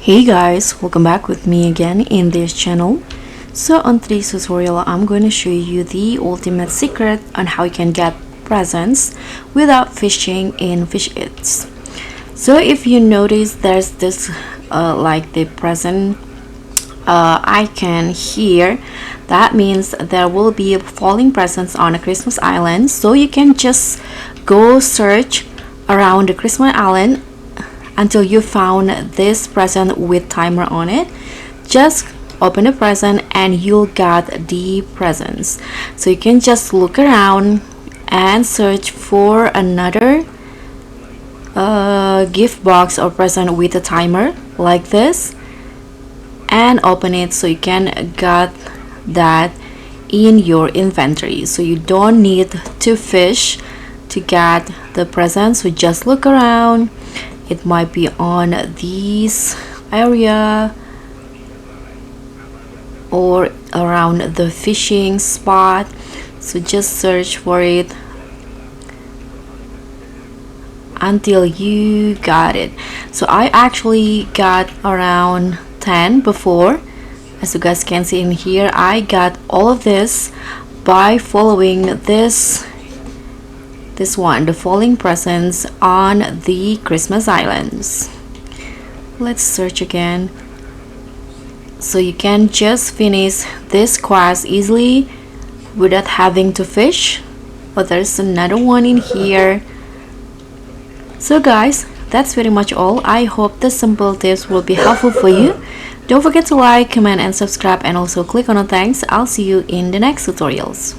Hey guys, welcome back with me again in this channel. So on today's tutorial, I'm going to show you the ultimate secret on how you can get presents without fishing in Fish Eats. So if you notice, there's this like the present icon here. That means there will be falling presents on a Christmas island. So you can just go search around the Christmas island until you found this present with timer on it. Just open the present and you'll get the presents. So you can just look around and search for another gift box or present with a timer like this and open it so you can get that in your inventory. So you don't need to fish to get the present. So just look around. It might be on this area or around the fishing spot. So just search for it until you got it. So I actually got around 10 before. As you guys can see in here, I got all of this by following this one, the falling presents on the Christmas islands. Let's search again. So you can just finish this quest easily without having to fish. But there's another one in here. So guys, that's pretty much all. I hope the simple tips will be helpful for you. Don't forget to like, comment and subscribe, and also click on the thanks. I'll see you in the next tutorials.